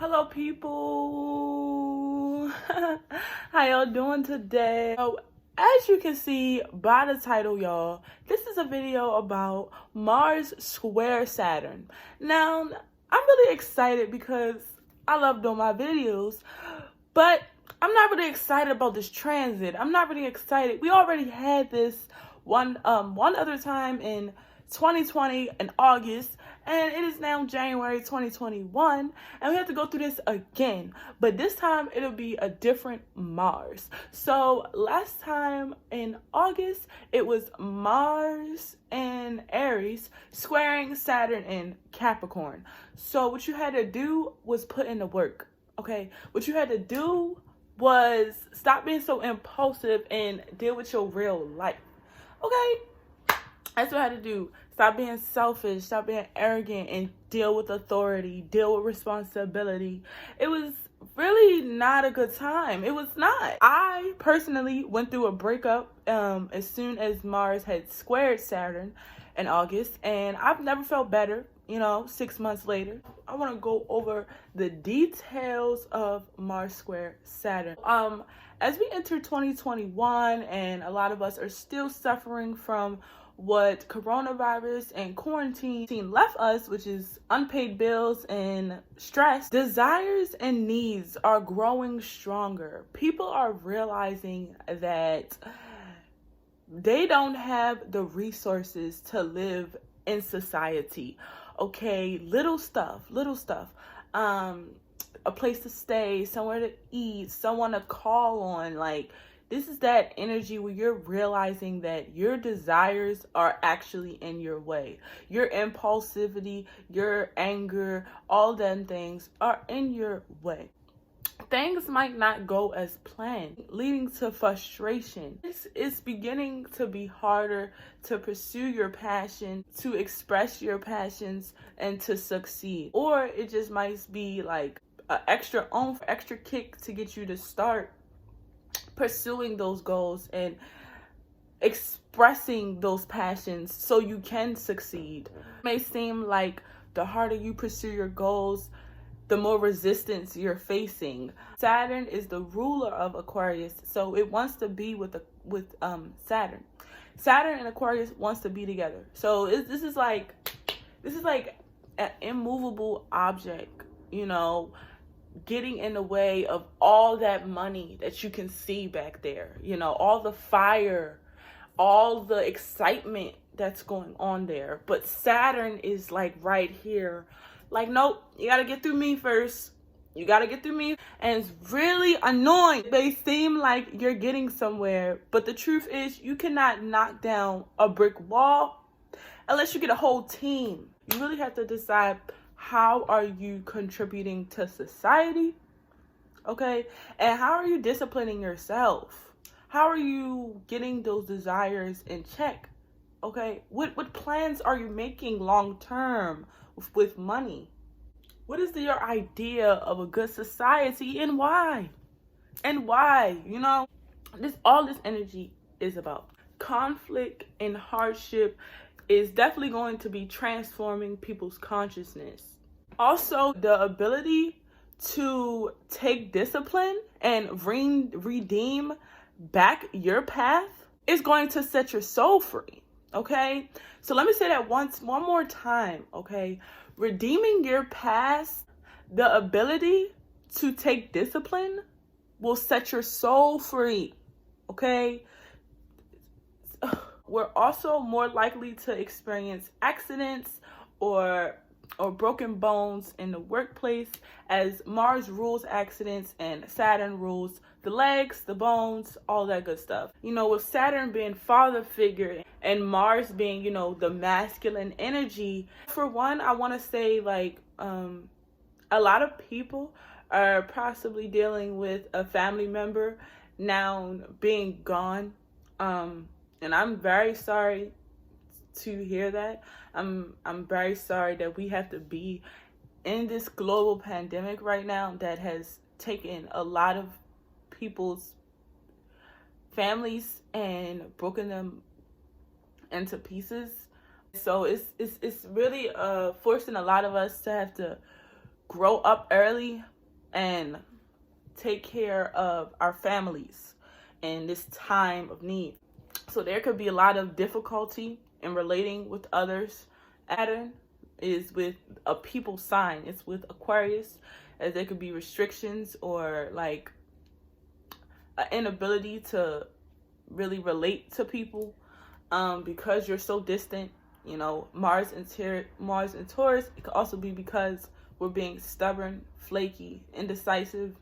Hello people. How y'all doing today? So as you can see by the title, y'all, this is a video about Mars square Saturn. Now I'm really excited because I love doing my videos, but I'm not really excited about this transit. I'm not really excited. We already had this one other time in 2020 in August, and it is now January 2021, and we have to go through this again, but this time it'll be a different Mars. So last time in August it was Mars and Aries squaring Saturn in Capricorn. So what you had to do was put in the work. Okay, what you had to do was stop being so impulsive and deal with your real life. Okay, that's what I had to do. Stop being selfish, stop being arrogant, and deal with authority, deal with responsibility. It was really not a good time. It was not. I personally went through a breakup as soon as Mars had squared Saturn in August, and I've never felt better, 6 months later. I want to go over the details of Mars square Saturn. As we enter 2021, and a lot of us are still suffering from what coronavirus and quarantine left us, which is unpaid bills and stress, desires and needs are growing stronger. People are realizing that they don't have the resources to live in society. Okay, little stuff, a place to stay, somewhere to eat, someone to call on. Like, this is that energy where you're realizing that your desires are actually in your way. Your impulsivity, your anger, all them things are in your way. Things might not go as planned, leading to frustration. It's beginning to be harder to pursue your passion, to express your passions, and to succeed. Or it just might be like an extra oomph, extra kick to get you to start pursuing those goals and expressing those passions so you can succeed. It may seem like the harder you pursue your goals, the more resistance you're facing. Saturn is the ruler of Aquarius, so it wants to be with Saturn. Saturn and Aquarius wants to be together. So this is like an immovable object, getting in the way of all that money that you can see back there, all the fire, all the excitement that's going on there. But Saturn is like right here, like, nope, you gotta get through me first. You gotta get through me. And it's really annoying. They seem like you're getting somewhere, but the truth is you cannot knock down a brick wall unless you get a whole team. You really have to decide, how are you contributing to society? Okay? And how are you disciplining yourself? How are you getting those desires in check? Okay? What plans are you making long term with money? What is your idea of a good society, and why? And why? All this energy is about. Conflict and hardship is definitely going to be transforming people's consciousness. Also, the ability to take discipline and redeem back your path is going to set your soul free. Okay? So let me say that one more time. Okay? Redeeming your past, the ability to take discipline will set your soul free. Okay? We're also more likely to experience accidents or broken bones in the workplace, as Mars rules accidents and Saturn rules the legs, the bones, all that good stuff. With Saturn being father figure and Mars being, the masculine energy, for one, I want to say a lot of people are possibly dealing with a family member now being gone. And I'm very sorry to hear that. I'm very sorry that we have to be in this global pandemic right now that has taken a lot of people's families and broken them into pieces. So it's really forcing a lot of us to have to grow up early and take care of our families in this time of need. So there could be a lot of difficulty in relating with others. Saturn is with a people sign. It's with Aquarius, as there could be restrictions or like an inability to really relate to people because you're so distant. You know, Mars and Taurus, it could also be because we're being stubborn, flaky, indecisive.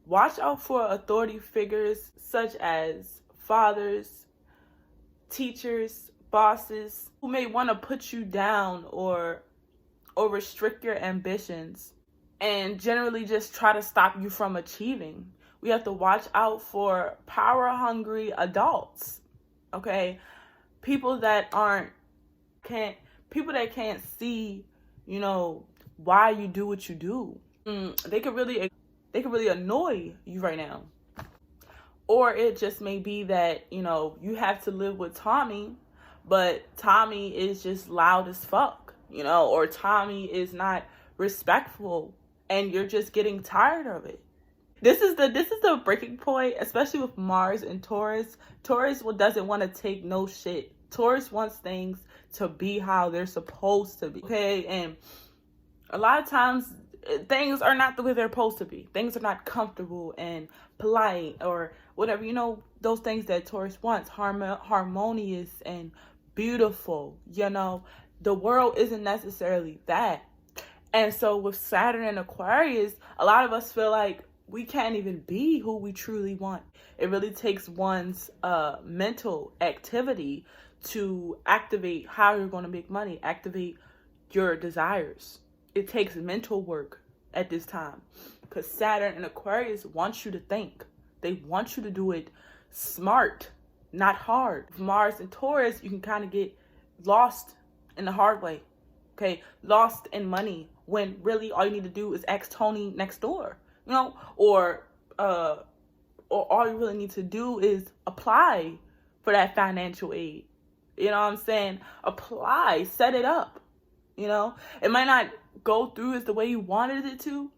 Watch out for authority figures such as fathers, teachers, bosses, who may want to put you down or restrict your ambitions and generally just try to stop you from achieving. We have to watch out for power-hungry adults, okay? People that can't see, you know, why you do what you do. They could really annoy you right now. Or it just may be that, you know, you have to live with Tommy, but Tommy is just loud as fuck, you know, or Tommy is not respectful and you're just getting tired of it. This is the breaking point, especially with Mars and Taurus. Taurus doesn't want to take no shit. Taurus wants things to be how they're supposed to be, okay? And a lot of times things are not the way they're supposed to be. Things are not comfortable and polite or whatever, you know, those things that Taurus wants, harmonious and beautiful, you know. The world isn't necessarily that. And so with Saturn and Aquarius, a lot of us feel like we can't even be who we truly want. It really takes one's mental activity to activate how you're going to make money, activate your desires. It takes mental work at this time because Saturn and Aquarius want you to think. They want you to do it smart, not hard. With Mars and Taurus, you can kind of get lost in the hard way, okay? Lost in money when really all you need to do is ask Tony next door, you know, or all you really need to do is apply for that financial aid. You know what I'm saying? Apply, set it up. You know, it might not go through as the way you wanted it to,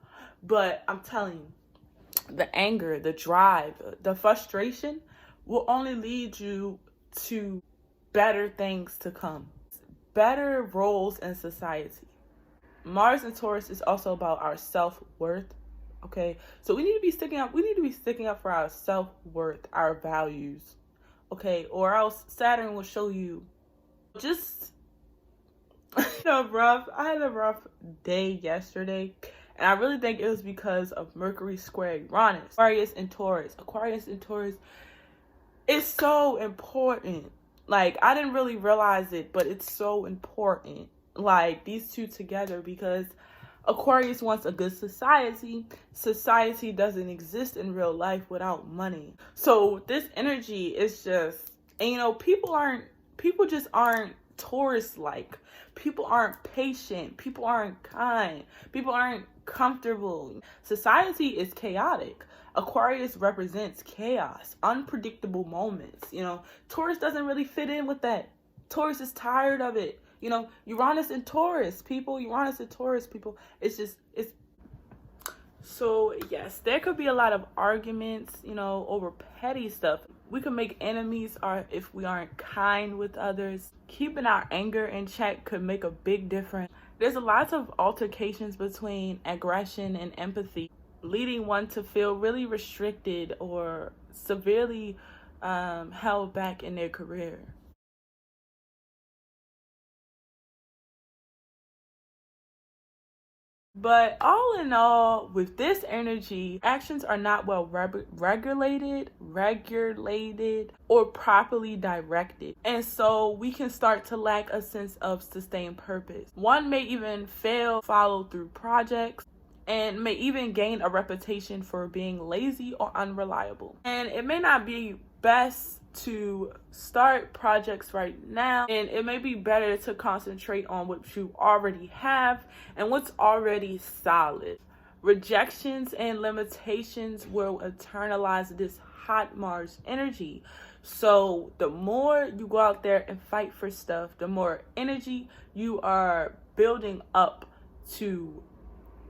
but I'm telling you, the anger, the drive, the frustration will only lead you to better things to come, better roles in society. Mars and Taurus is also about our self-worth. Okay, so we need to be sticking up. We need to be sticking up for our self-worth, our values. Okay, or else Saturn will show you just. I had a rough day yesterday, and I really think it was because of Mercury square Uranus. Aquarius and Taurus is so important. Like, I didn't really realize it, but it's so important. Like, these two together, because Aquarius wants a good society. Society doesn't exist in real life without money. So this energy is just, and you know, people just aren't Taurus-like. People aren't patient. People aren't kind. People aren't comfortable. Society is chaotic. Aquarius represents chaos, unpredictable moments. You know, Taurus doesn't really fit in with that. Taurus is tired of it. You know, Uranus and Taurus people. It's so, yes, there could be a lot of arguments, you know, over petty stuff. We could make enemies if we aren't kind with others. Keeping our anger in check could make a big difference. There's a lot of altercations between aggression and empathy, leading one to feel really restricted or severely held back in their career. But all in all, with this energy, actions are not well regulated, or properly directed. And so we can start to lack a sense of sustained purpose. One may even follow through projects, and may even gain a reputation for being lazy or unreliable. And it may not be best to start projects right now, and it may be better to concentrate on what you already have and what's already solid. Rejections and limitations will internalize this hot Mars energy. So the more you go out there and fight for stuff, the more energy you are building up to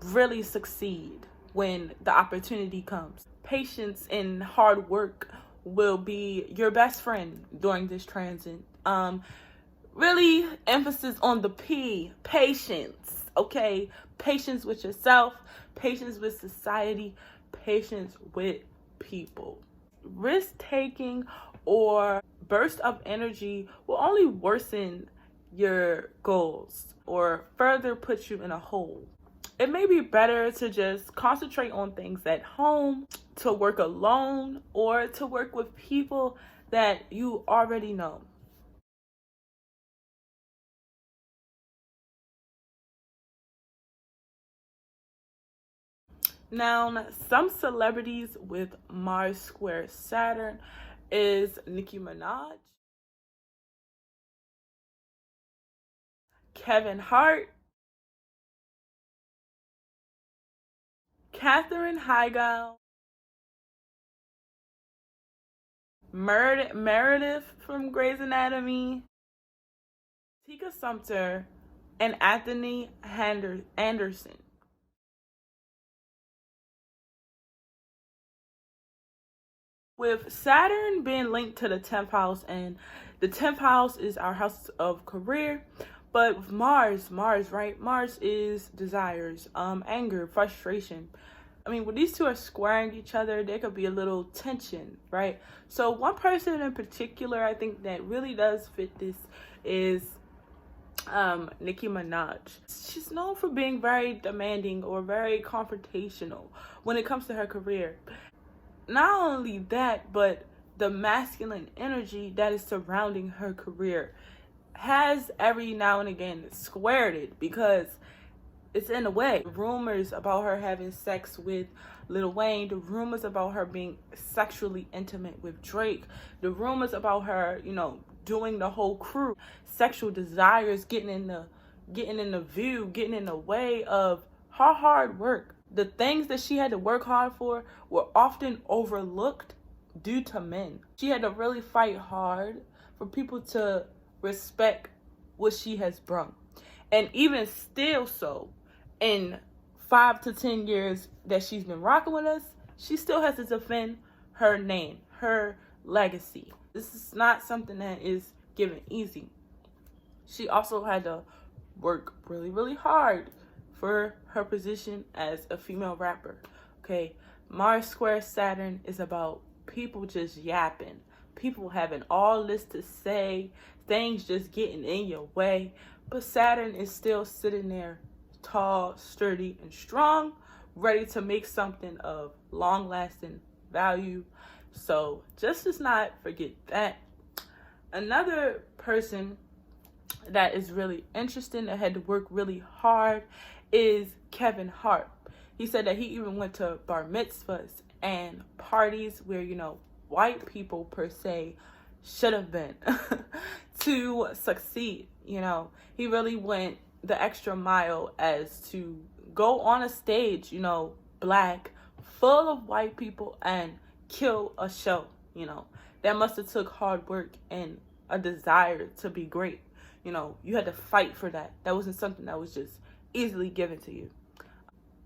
really succeed when the opportunity comes. Patience and hard work will be your best friend during this transit. Really emphasis on the P, patience, okay? Patience with yourself, patience with society, patience with people. Risk taking or burst of energy will only worsen your goals or further put you in a hole. It may be better to just concentrate on things at home, to work alone, or to work with people that you already know. Now, some celebrities with Mars square Saturn is Nicki Minaj, Kevin Hart, Catherine Heigl, Meredith from Grey's Anatomy, Tikka Sumpter, and Anthony Anderson. With Saturn being linked to the 10th house, and the 10th house is our house of career, but with Mars, right? Mars is desires, anger, frustration. I mean, when these two are squaring each other, there could be a little tension, right? So one person in particular, I think that really does fit this is Nicki Minaj. She's known for being very demanding or very confrontational when it comes to her career. Not only that, but the masculine energy that is surrounding her career has every now and again squared it because it's in a way. Rumors about her having sex with Lil Wayne, the rumors about her being sexually intimate with Drake, the rumors about her, doing the whole crew, sexual desires getting in the view, getting in the way of her hard work. The things that she had to work hard for were often overlooked due to men. She had to really fight hard for people to respect what she has brought. And even still so, in 5 to 10 years that she's been rocking with us, she still has to defend her name, her legacy. This is not something that is given easy. She also had to work really, really hard for her position as a female rapper. Okay, Mars square Saturn is about people just yapping, people having all this to say, things just getting in your way, but Saturn is still sitting there tall, sturdy, and strong, ready to make something of long-lasting value. So just let's not forget that. Another person that is really interesting that had to work really hard is Kevin Hart. He said that he even went to bar mitzvahs and parties where, white people per se should have been to succeed. He really went the extra mile as to go on a stage, black, full of white people and kill a show. That must have took hard work and a desire to be great. You had to fight for that. That wasn't something that was just easily given to you.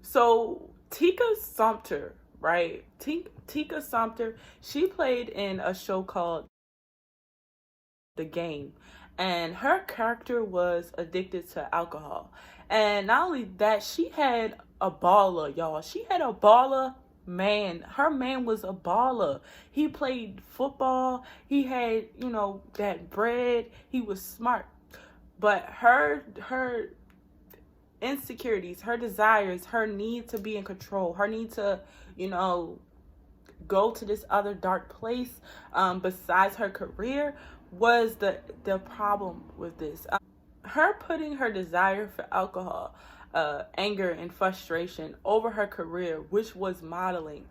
So Tikka Sumpter, right? Tikka Sumpter, she played in a show called The Game, and her character was addicted to alcohol. And not only that, she had a baller, y'all. She had a baller man. Her man was a baller. He played football. He had, that bread. He was smart. But her insecurities, her desires, her need to be in control, her need to, go to this other dark place besides her career was the problem with this. Her putting her desire for alcohol, anger, and frustration over her career, which was modeling,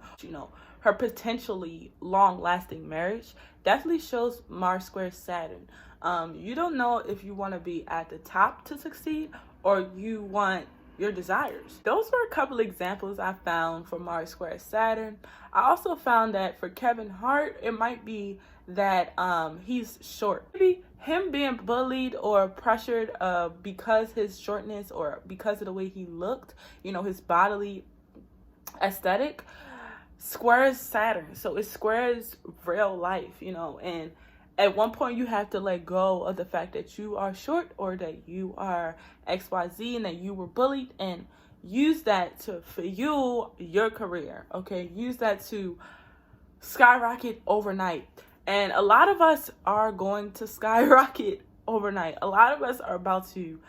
her potentially long-lasting marriage, definitely shows Mars square Saturn. You don't know if you want to be at the top to succeed or you want your desires. Those were a couple examples I found for Mars square Saturn. I also found that for Kevin Hart, it might be that he's short. Maybe him being bullied or pressured because his shortness or because of the way he looked, you know, his bodily aesthetic squares Saturn. So it squares real life, you know, and at one point you have to let go of the fact that you are short or that you are XYZ and that you were bullied, and use that to fuel your career. Okay, use that to skyrocket overnight. And a lot of us are going to skyrocket overnight. A lot of us are about to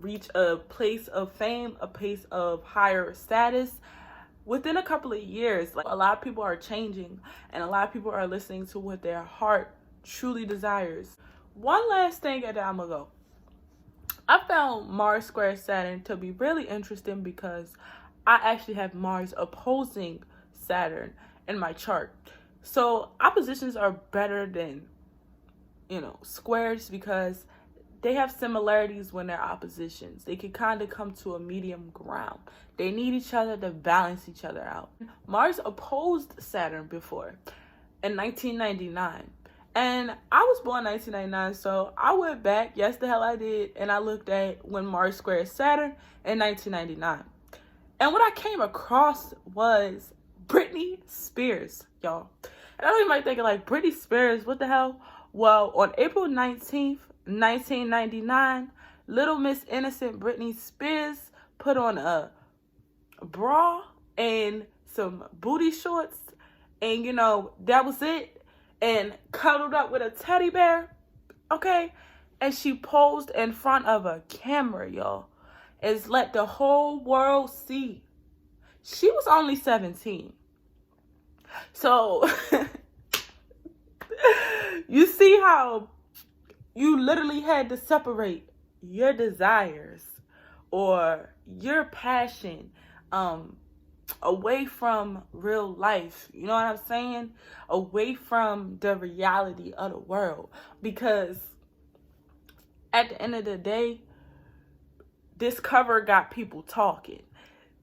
reach a place of fame, a place of higher status within a couple of years. Like, a lot of people are changing, and a lot of people are listening to what their heart truly desires. One last thing, and then I'm gonna go. I found Mars square Saturn to be really interesting because I actually have Mars opposing Saturn in my chart. So oppositions are better than, you know, squares, because they have similarities when they're oppositions. They can kind of come to a medium ground. They need each other to balance each other out. Mars opposed Saturn before in 1999. And I was born in 1999, so I went back, yes the hell I did, and I looked at when Mars squared Saturn in 1999. And what I came across was Britney Spears, y'all. And I know you might think like, Britney Spears, what the hell? Well, on April 19th, 1999, Little Miss Innocent Britney Spears put on a bra and some booty shorts, and you know, that was it, and cuddled up with a teddy bear, okay? And she posed in front of a camera, y'all, and let the whole world see. She was only 17. So, you see how you literally had to separate your desires or your passion away from real life. You know what I'm saying? Away from the reality of the world. Because at the end of the day, this cover got people talking.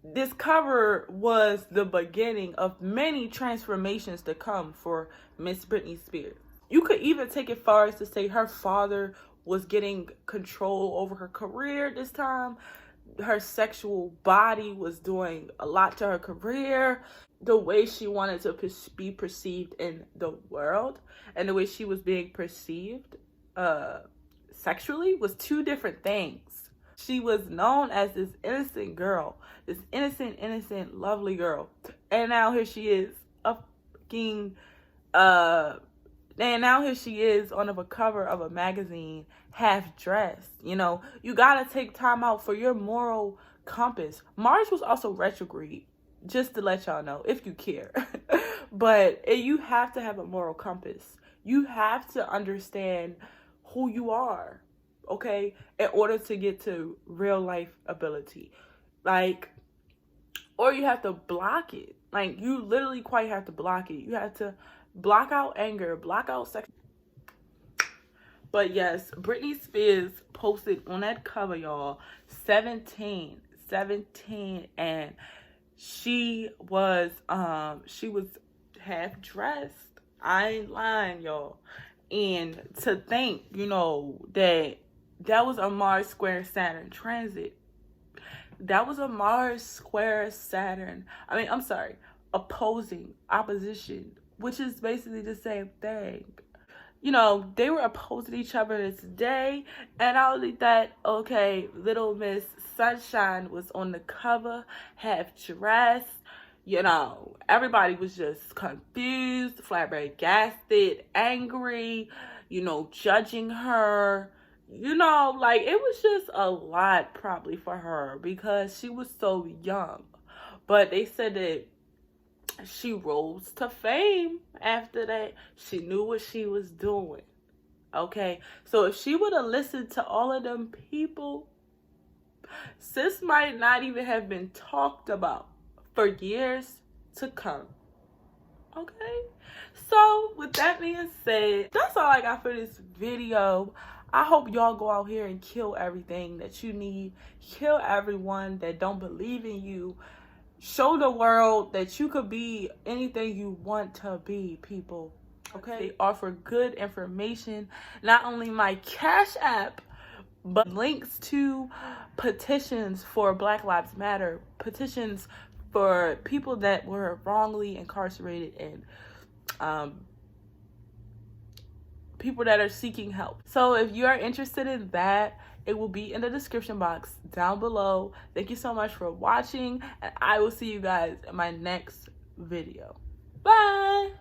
This cover was the beginning of many transformations to come for Miss Britney Spears. You could even take it far as to say her father was getting control over her career this time. Her sexual body was doing a lot to her career. The way she wanted to be perceived in the world and the way she was being perceived sexually was two different things. She was known as this innocent girl, this innocent, lovely girl. And now here she is, and now here she is on the cover of a magazine, half dressed. You know, you gotta take time out for your moral compass. Mars was also retrograde, just to let y'all know, if you care. But you have to have a moral compass. You have to understand who you are, okay, in order to get to real life ability. Like, or you have to block it. Like, you literally quite have to block it. You have to block out anger, block out sex. But yes, Britney Spears posted on that cover, y'all, 17, and she was half dressed. I ain't lying, y'all. And to think, you know, that was a Mars square Saturn transit. That was a Mars square Saturn. Opposition, which is basically the same thing. You know, they were opposing each other this day, and not only that, okay, Little Miss Sunshine was on the cover, half dressed. You know, everybody was just confused, flabbergasted, angry, you know, judging her. You know, like, it was just a lot probably for her because she was so young. But they said that she rose to fame after that. She knew what she was doing. Okay? So if she would have listened to all of them people, sis might not even have been talked about for years to come. Okay? So with that being said, that's all I got for this video. I hope y'all go out here and kill everything that you need. Kill everyone that don't believe in you. Show the world that you could be anything you want to be, people. Okay? They offer good information. Not only my Cash App, but links to petitions for Black Lives Matter, petitions for people that were wrongly incarcerated, and people that are seeking help. So if you are interested in that, it will be in the description box down below. Thank you so much for watching, and I will see you guys in my next video. Bye!